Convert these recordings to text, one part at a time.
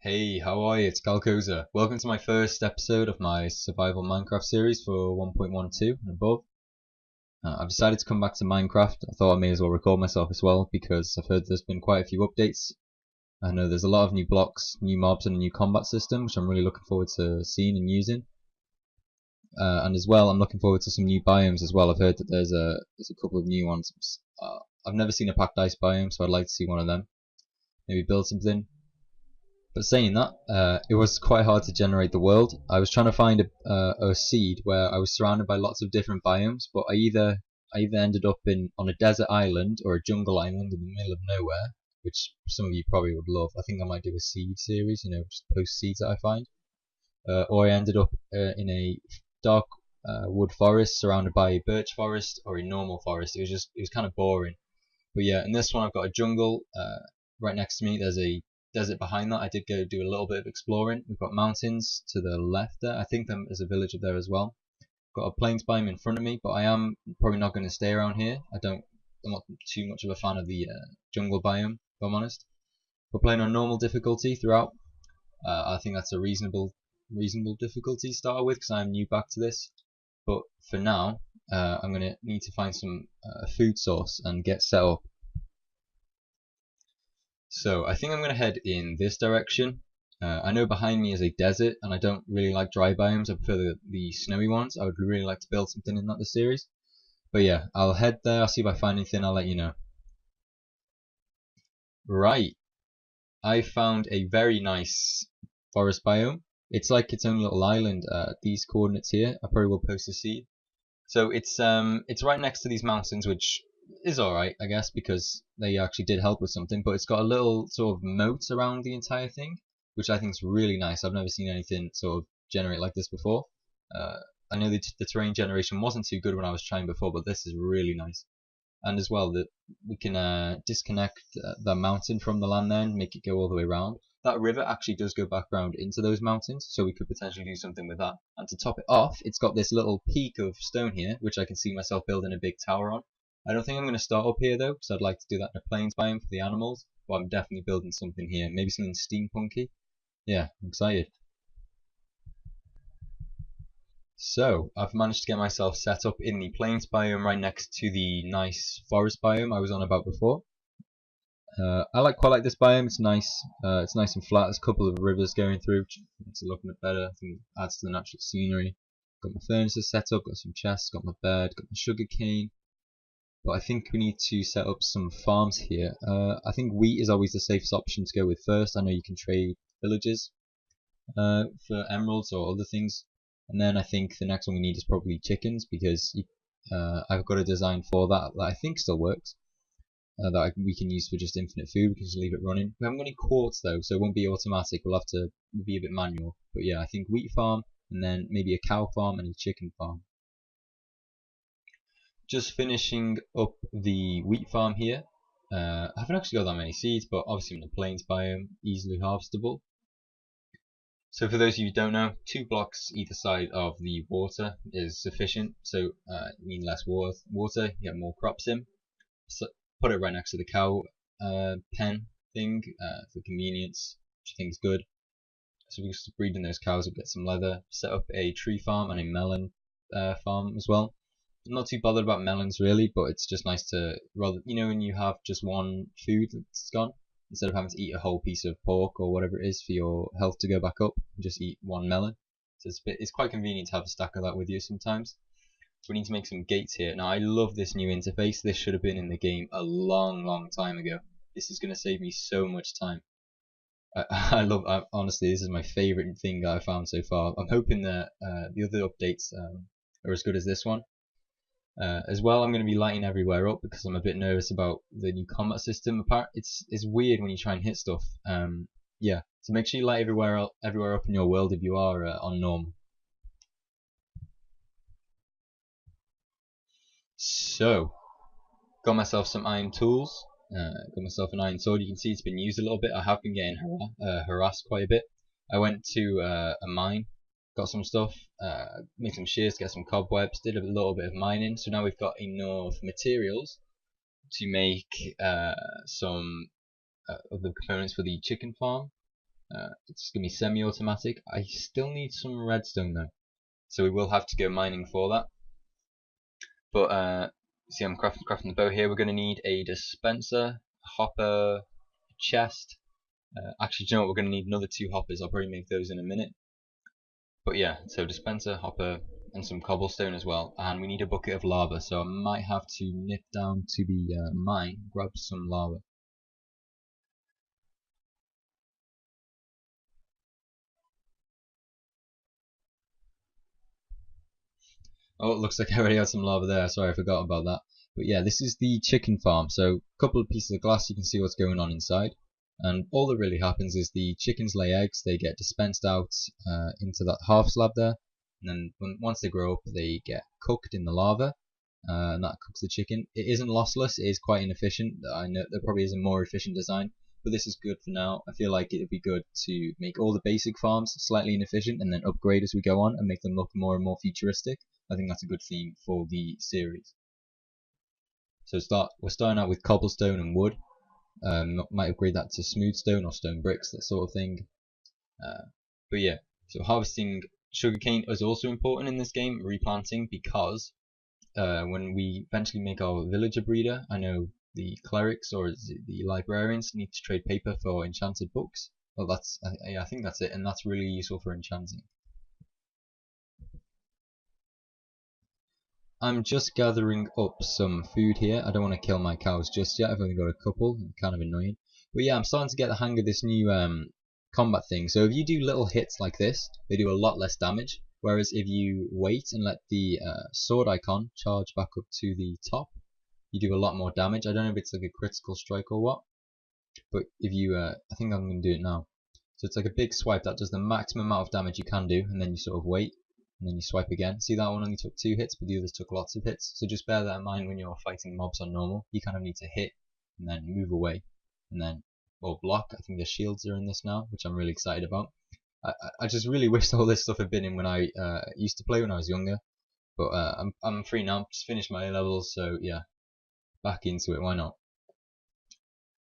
Hey, how are you? It's Calcoza. Welcome to my first episode of my survival Minecraft series for 1.12 and above. I've decided to come back to Minecraft. I thought I may as well record myself as well because I've heard there's been quite a few updates. I know there's a lot of new blocks, new mobs and a new combat system which I'm really looking forward to seeing and using. And as well, I'm looking forward to some new biomes as well. I've heard that there's a couple of new ones. I've never seen a packed ice biome, so I'd like to see one of them. Maybe build something. But saying that, it was quite hard to generate the world. I was trying to find a seed where I was surrounded by lots of different biomes, but I either ended up on a desert island or a jungle island in the middle of nowhere, which some of you probably would love. I think I might do a seed series, just post seeds that I find. Or I ended up in a dark wood forest surrounded by a birch forest or a normal forest. It was kind of boring. But yeah, in this one I've got a jungle right next to me. There's a desert behind that. I did go do a little bit of exploring. We've got mountains to the left there. I think there's a village up there as well. Got a plains biome in front of me, but I am probably not going to stay around here. I'm not too much of a fan of the jungle biome, if I'm honest. We're playing on normal difficulty throughout. I think that's a reasonable difficulty to start with because I'm new back to this. But for now, I'm going to need to find some food source and get set up. So I think I'm going to head in this direction. I know behind me is a desert, and I don't really like dry biomes. I prefer the snowy ones. I would really like to build something in that this series. But yeah, I'll head there. I'll see if I find anything. I'll let you know. Right, I found a very nice forest biome. It's like its own little island. These coordinates here, I probably will post a seed. So it's right next to these mountains, which is alright, I guess, because they actually did help with something, but it's got a little sort of moat around the entire thing, which I think is really nice. I've never seen anything sort of generate like this before. I know the terrain generation wasn't too good when I was trying before, but this is really nice. And as well, that we can disconnect the mountain from the land there and make it go all the way around. That river actually does go back around into those mountains, so we could potentially do something with that. And to top it off, it's got this little peak of stone here, which I can see myself building a big tower on. I don't think I'm going to start up here though, because I'd like to do that in a plains biome for the animals. But I'm definitely building something here, maybe something steampunky. Yeah, I'm excited. So, I've managed to get myself set up in the plains biome right next to the nice forest biome I was on about before. I quite like this biome. It's nice. It's nice and flat. There's a couple of rivers going through, which makes it look a bit better. I think it adds to the natural scenery. Got my furnaces set up. Got some chests. Got my bed. Got my sugar cane. But I think we need to set up some farms here. I think wheat is always the safest option to go with first. I know you can trade villages for emeralds or other things. And then I think the next one we need is probably chickens because I've got a design for that I think still works. We can use for just infinite food. We can just leave it running. We haven't got any quartz though, so it won't be automatic. We'll have to be a bit manual. But yeah, I think wheat farm and then maybe a cow farm and a chicken farm. Just finishing up the wheat farm here. I haven't actually got that many seeds, but obviously in the plains biome, easily harvestable. So for those of you who don't know, 2 blocks either side of the water is sufficient. So you need less water, you get more crops in. So put it right next to the cow pen thing for convenience, which I think is good. So we just breed in those cows, we'll get some leather. Set up a tree farm and a melon farm as well. I'm not too bothered about melons really, but it's just nice to rather when you have just one food that's gone, instead of having to eat a whole piece of pork or whatever it is for your health to go back up, just eat one melon. So it's quite convenient to have a stack of that with you sometimes. So we need to make some gates here. Now I love this new interface. This should have been in the game a long time ago. This is going to save me so much time. Honestly, this is my favourite thing that I found so far. I'm hoping that the other updates are as good as this one. As well, I'm going to be lighting everywhere up because I'm a bit nervous about the new combat system. Apart, it's weird when you try and hit stuff. Yeah, so make sure you light everywhere up in your world if you are on normal. So, got myself some iron tools. Got myself an iron sword. You can see it's been used a little bit. I have been getting harassed quite a bit. I went to a mine, got some stuff, made some shears, get some cobwebs, did a little bit of mining. So now we've got enough materials to make some of the components for the chicken farm. It's going to be semi-automatic. I still need some redstone though, so we will have to go mining for that. But see, I'm crafting the bow here. We're going to need a dispenser, a hopper, a chest. Actually, do you know what? We're going to need another 2 hoppers. I'll probably make those in a minute. But yeah, so dispenser, hopper, and some cobblestone as well. And we need a bucket of lava, so I might have to nip down to the mine, grab some lava. Oh, it looks like I already had some lava there. Sorry, I forgot about that. But yeah, this is the chicken farm. So a couple of pieces of glass, you can see what's going on inside. And all that really happens is the chickens lay eggs. They get dispensed out into that half slab there. And then once they grow up, they get cooked in the lava. And that cooks the chicken. It isn't lossless. It is quite inefficient. I know there probably is a more efficient design, but this is good for now. I feel like it would be good to make all the basic farms slightly inefficient and then upgrade as we go on and make them look more and more futuristic. I think that's a good theme for the series. So we're starting out with cobblestone and wood. Might upgrade that to smooth stone or stone bricks, that sort of thing. But yeah, so harvesting sugarcane is also important in this game, replanting, because when we eventually make our villager breeder, I know the clerics or the librarians need to trade paper for enchanted books. Well, I think that's it, and that's really useful for enchanting. I'm just gathering up some food here. I don't want to kill my cows just yet. I've only got a couple. Kind of annoying. But yeah, I'm starting to get the hang of this new combat thing. So if you do little hits like this, they do a lot less damage. Whereas if you wait and let the sword icon charge back up to the top, you do a lot more damage. I don't know if it's like a critical strike or what. But if you, I think I'm going to do it now. So it's like a big swipe that does the maximum amount of damage you can do, and then you sort of wait. And then you swipe again. See, that one only took 2 hits, but the others took lots of hits. So just bear that in mind when you're fighting mobs on normal. You kind of need to hit and then move away, and then or block. I think the shields are in this now, which I'm really excited about. I just really wished all this stuff had been in when I used to play when I was younger. But I'm free now. Just finished my A levels, so yeah, back into it. Why not?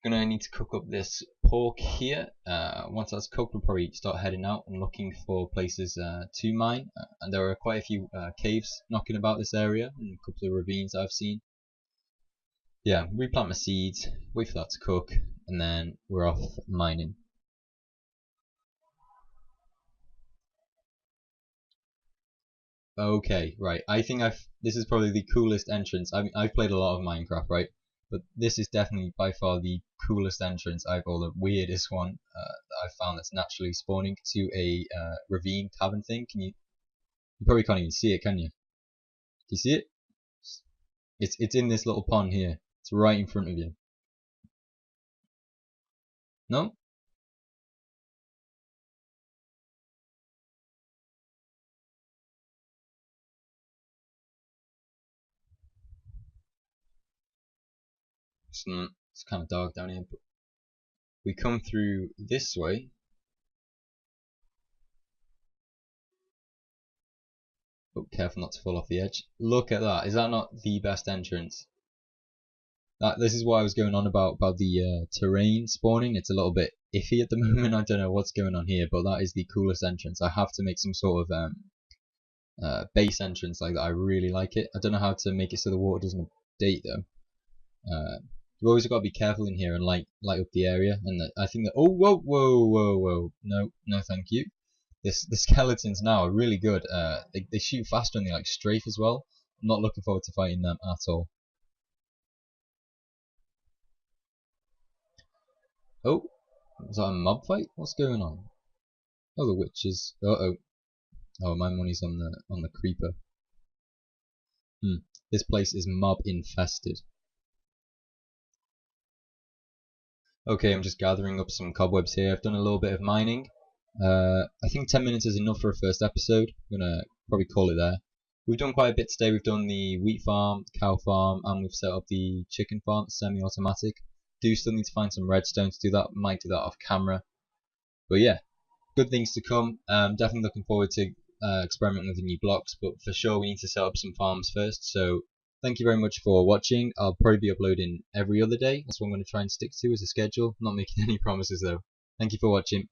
Gonna need to cook up this pork here. Once that's cooked, we'll probably start heading out and looking for places to mine. And there are quite a few caves knocking about this area, and a couple of ravines I've seen. Yeah, replant my seeds, wait for that to cook, and then we're off mining. Okay, right. I think this is probably the coolest entrance. I mean, I've played a lot of Minecraft, right? But this is definitely by far the coolest entrance or the weirdest one that I've found that's naturally spawning to a ravine cavern thing. You probably can't even see it, can you? Do you see it? It's in this little pond here. It's right in front of you. No? It's kind of dark down here, but we come through this way. Oh, careful not to fall off the edge. Look at that. Is that not the best entrance? This is what I was going on about the terrain spawning. It's a little bit iffy at the moment. I don't know what's going on here, but that is the coolest entrance. I have to make some sort of base entrance like that. I really like it. I don't know how to make it so the water doesn't update though. You've always got to be careful in here and light up the area. And I think that whoa, no, thank you. The skeletons now are really good. They shoot faster and they like strafe as well. I'm not looking forward to fighting them at all. Oh, was that a mob fight? What's going on? Oh, the witches. Uh-oh. Oh, my money's on the creeper. This place is mob infested. Okay, I'm just gathering up some cobwebs here. I've done a little bit of mining. I think 10 minutes is enough for a first episode. I'm gonna probably call it there. We've done quite a bit today. We've done the wheat farm, the cow farm, and we've set up the chicken farm, semi-automatic. Do still need to find some redstone to do that. Might do that off camera. But yeah, good things to come. Definitely looking forward to experimenting with the new blocks, but for sure we need to set up some farms first. So thank you very much for watching. I'll probably be uploading every other day. That's what I'm going to try and stick to as a schedule. Not making any promises though. Thank you for watching.